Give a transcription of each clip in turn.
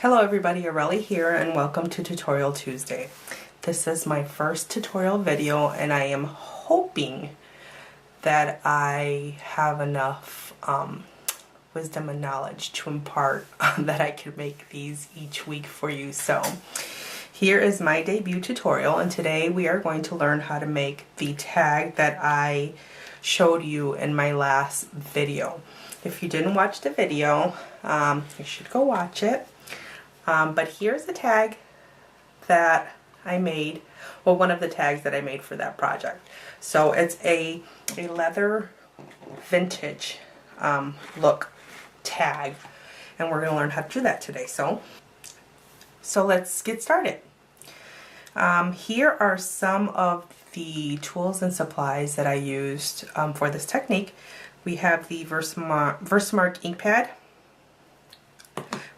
Hello everybody, Areli here and welcome to Tutorial Tuesday. This is my first tutorial video and I am hoping that I have enough wisdom and knowledge to impart that I can make these each week for you. So here is my debut tutorial and today we are going to learn how to make the tag that I showed you in my last video. If you didn't watch the video, you should go watch it. But here's the tag that I made, well, one of the tags that I made for that project. So it's a leather vintage look tag, and we're going to learn how to do that today. So let's get started. Here are some of the tools and supplies that I used for this technique. We have the Versamark ink pad.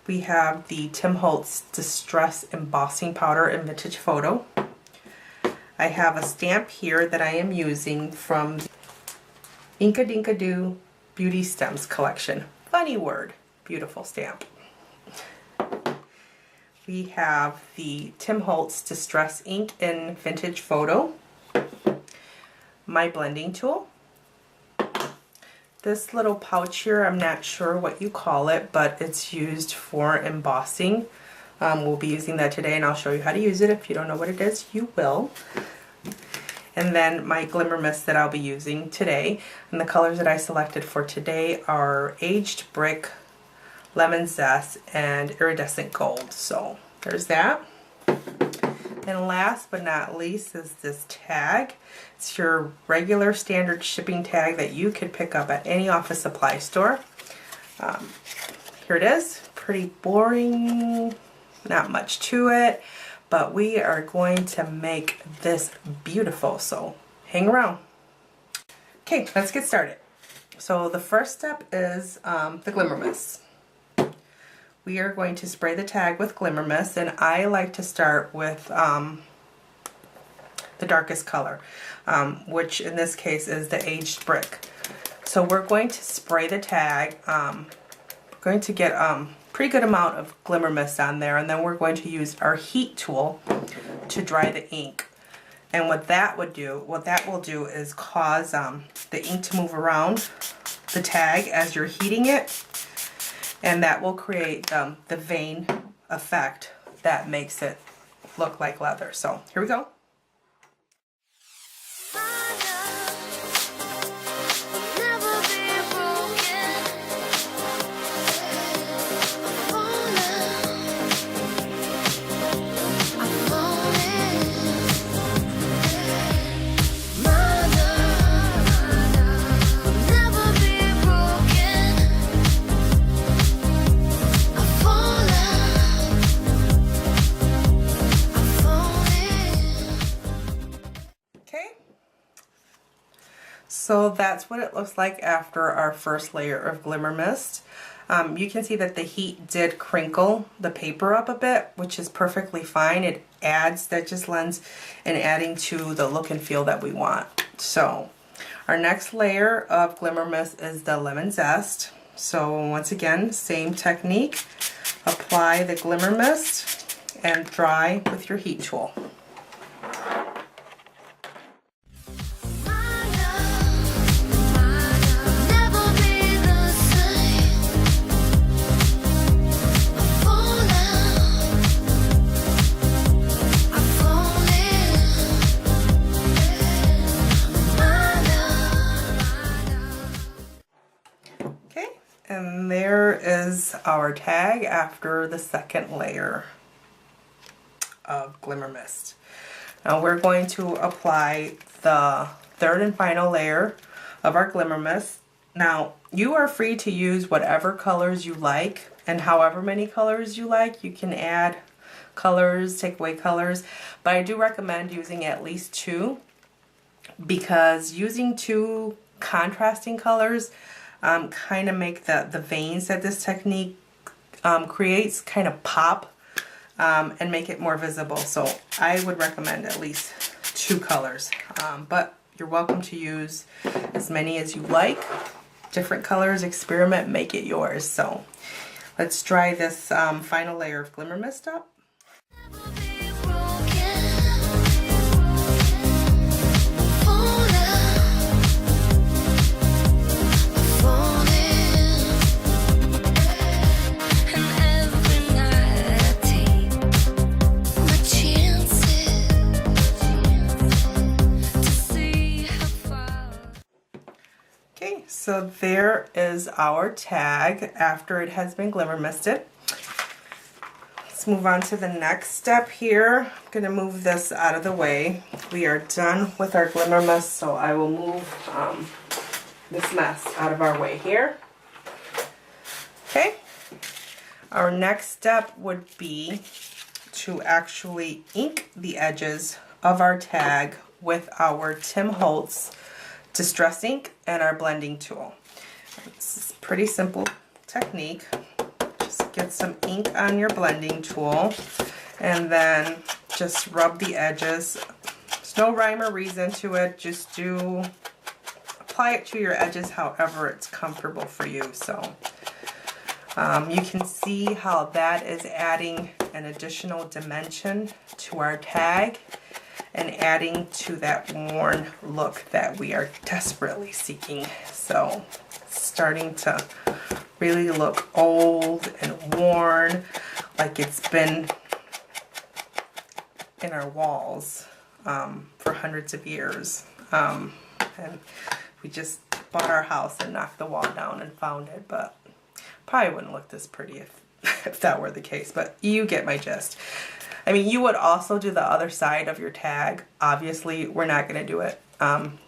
We have the Tim Holtz Distress Embossing Powder in Vintage Photo. I have a stamp here that I am using from Inkadinkado Beauty Stems collection. Funny word, beautiful stamp. We have the Tim Holtz Distress Ink in Vintage Photo. My blending tool. This little pouch here, I'm not sure what you call it, but it's used for embossing. We'll be using that today and I'll show you how to use it. If you don't know what it is, you will. And then my glimmer mist that I'll be using today. And the colors that I selected for today are Aged Brick, Lemon Zest, and Iridescent Gold. So there's that. And last but not least is this tag. It's your regular standard shipping tag that you could pick up at any office supply store. Here it is. Pretty boring, not much to it, but we are going to make this beautiful, so hang around. Okay, let's get started. So the first step is the glimmer mist. We are going to spray the tag with glimmer mist, and I like to start with the darkest color, which in this case is the Aged Brick. So we're going to spray the tag. We're going to get a pretty good amount of glimmer mist on there, and then we're going to use our heat tool to dry the ink. And what that will do is cause the ink to move around the tag as you're heating it. And that will create the vein effect that makes it look like leather. So here we go. So that's what it looks like after our first layer of glimmer mist. You can see that the heat did crinkle the paper up a bit, which is perfectly fine. It adds, that just lends in adding to the look and feel that we want. So our next layer of glimmer mist is the lemon zest. So once again, same technique. Apply the glimmer mist and dry with your heat tool. And there is our tag after the second layer of glimmer mist. Now we're going to apply the third and final layer of our glimmer mist. Now you are free to use whatever colors you like and however many colors you like. You can add colors, take away colors, but I do recommend using at least two, because using two contrasting colors kind of make the veins that this technique creates kind of pop and make it more visible. So I would recommend at least two colors, but you're welcome to use as many as you like. Different colors, experiment, make it yours. So Let's dry this final layer of Glimmer Mist up. Okay, so there is our tag after it has been glimmer misted. Let's move on to the next step here. I'm going to move this out of the way. We are done with our glimmer mist, so I will move this mess out of our way here. Okay, our next step would be to actually ink the edges of our tag with our Tim Holtz Distress Ink and our blending tool. It's a pretty simple technique. Just get some ink on your blending tool and then just rub the edges. There's no rhyme or reason to it. Just apply it to your edges however it's comfortable for you. So you can see how that is adding an additional dimension to our tag and adding to that worn look that we are desperately seeking. So it's starting to really look old and worn, like it's been in our walls for hundreds of years. And we just bought our house and knocked the wall down and found it, but probably wouldn't look this pretty if that were the case, but you get my gist. I mean, you would also do the other side of your tag. Obviously, we're not going to do it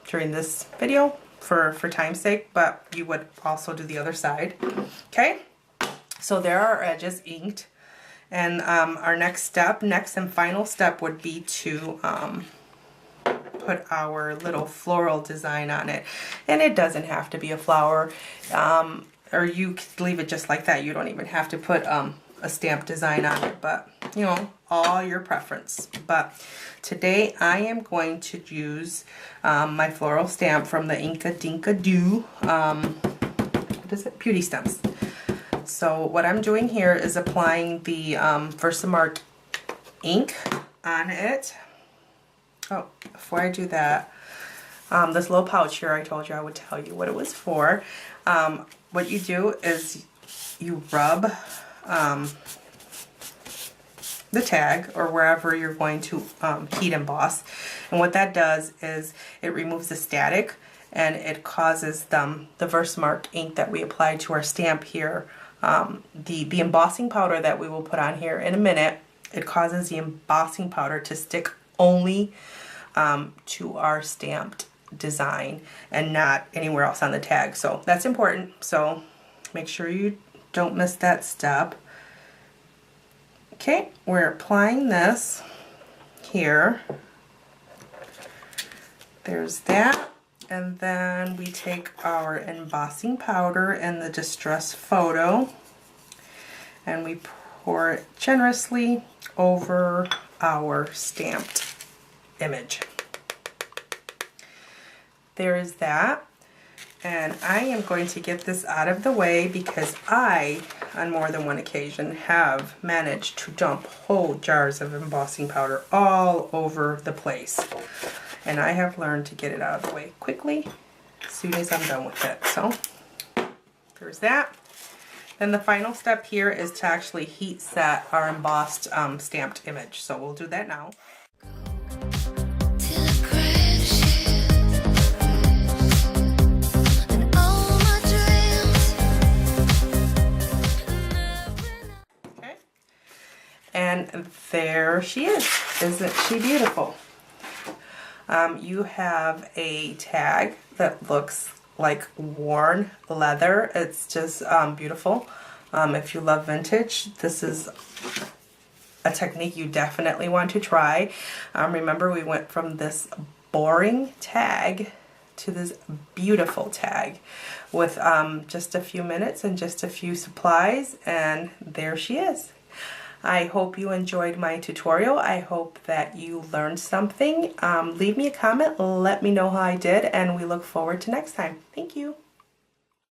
during this video for time's sake, but you would also do the other side. Okay, so there are our edges inked, and our next and final step would be to put our little floral design on it. And it doesn't have to be a flower, or you could leave it just like that. You don't even have to put a stamp design on it, but you know, all your preference. But today I am going to use my floral stamp from the Inka Dinka Doo, what is it? Beauty Stems. So what I'm doing here is applying the Versamark ink on it. Oh, before I do that, this little pouch here, I told you I would tell you what it was for. What you do is you rub the tag or wherever you're going to heat emboss, and what that does is it removes the static and it causes the Versamark ink that we applied to our stamp here, the embossing powder that we will put on here in a minute, it causes the embossing powder to stick only to our stamped design and not anywhere else on the tag. So that's important, so make sure you don't miss that step. Okay, we're applying this here. There's that. And then we take our embossing powder and the Distress Photo and we pour it generously over our stamped image. There is that. And I am going to get this out of the way because I, on more than one occasion, have managed to dump whole jars of embossing powder all over the place. And I have learned to get it out of the way quickly as soon as I'm done with it. So there's that. Then the final step here is to actually heat set our embossed stamped image. So we'll do that now. And there she is. Isn't she beautiful? You have a tag that looks like worn leather. It's just beautiful. If you love vintage, this is a technique you definitely want to try. Remember, we went from this boring tag to this beautiful tag with just a few minutes and just a few supplies, and there she is. I hope you enjoyed my tutorial. I hope that you learned something. Leave me a comment, let me know how I did, and we look forward to next time. Thank you.